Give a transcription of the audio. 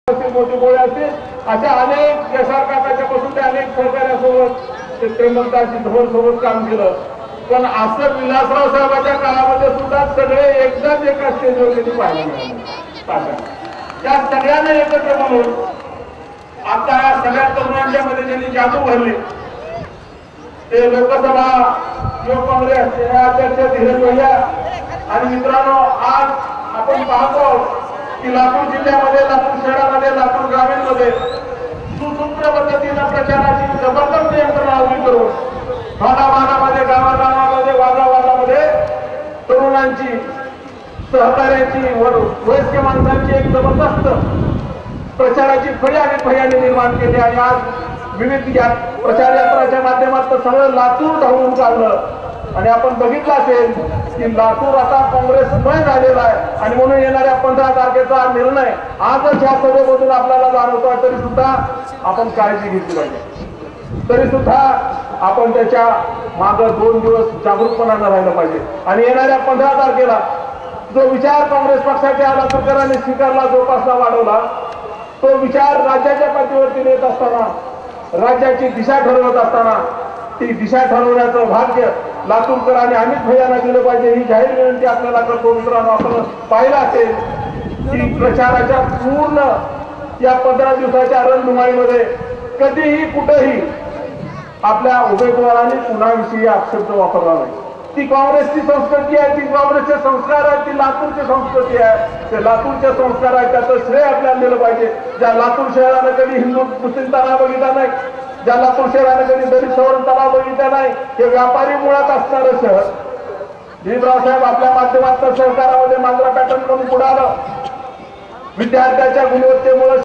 मोठी गोळी असतील अशा अनेक सरकारच्यापासून ते अनेक सहकार्यासोबत श्रीमंतांशी धोरसोबत काम केलं। पण असं विलासराव साहेबांच्या काळामध्ये सुद्धा सगळे एकदाच एका स्टेजवर कधी पाहायला मिळाले। त्या सगळ्यांना एकत्र म्हणून आता या सगळ्या तरुणांच्या मध्ये ज्यांनी जादू भरली ते लोकसभा युवक काँग्रेस अध्यक्ष धीरज भैया आणि मित्रांनो, आज आपण पाहतो की लातूर जिल्ह्यामध्ये, लातूर शहरामध्ये, लातूर ग्रामीणमध्ये सुसूत्र पद्धतीनं प्रचाराची जबरदस्त यंत्रणा उभी करून भागाभागामध्ये, गावागावामध्ये, वादावादामध्ये तरुणांची, सहकार्याची, वयस्क माणसांची एक जबरदस्त प्रचाराची फळी आणि फळ्याने निर्माण केली। आणि आज विविध प्रचार यात्राच्या माध्यमातून सगळं लातूर धावून काढलं आणि आपण बघितलं असेल की लातूर आता काँग्रेसमय झालेला आहे। आणि म्हणून येणाऱ्या 15 तारखेचा निर्णय आजच ह्या सभेमधून आपल्याला जाणवतोय, तरी सुद्धा आपण काळजी घेतली पाहिजे, तरी सुद्धा आपण त्याच्या मागे 2 दिवस जागरूकपणानं राहिलं पाहिजे। आणि येणाऱ्या 15 तारखेला जो विचार काँग्रेस पक्षाच्या लातूरकरांनी स्वीकारला, जोपासला, वाढवला, तो विचार राज्याच्या पातळीवरती नेत असताना, राज्याची दिशा ठरवत असताना ती दिशा ठरवण्याचं भाग्य लातूरकरांनी अमित भैयांना दिलं पाहिजे। ही जाहीर विनंती आपल्याला करतो। मित्रांनो, आपण पाहिलं असेल की प्रचाराच्या पूर्ण या 15 दिवसाच्या रणधुमाळीमध्ये कधीही कुठेही आपल्या उमेदवारांनी कुणाविषयी अपशब्द वापरला नाही। ती काँग्रेसची संस्कृती आहे, ती काँग्रेसचे संस्कार आहे, ती लातूरची संस्कृती आहे, ते लातूरचे संस्कार आहे। त्याचं श्रेय आपल्याला दिलं पाहिजे। ज्या लातूर शहरानं कधी हिंदू मुस्लिम तणाव बघितला नाही, ज्या लातूर शहरानं कधी दलित सवर्ण तणाव बघितला नाही, हे व्यापारी मुळात असणारं शहर। भीमराव साहेब आपल्या माध्यमातून सहकारामध्ये मांजरा पॅटर्न करून पुढे आलं। विद्यार्थ्याच्या गुणवत्तेमुळे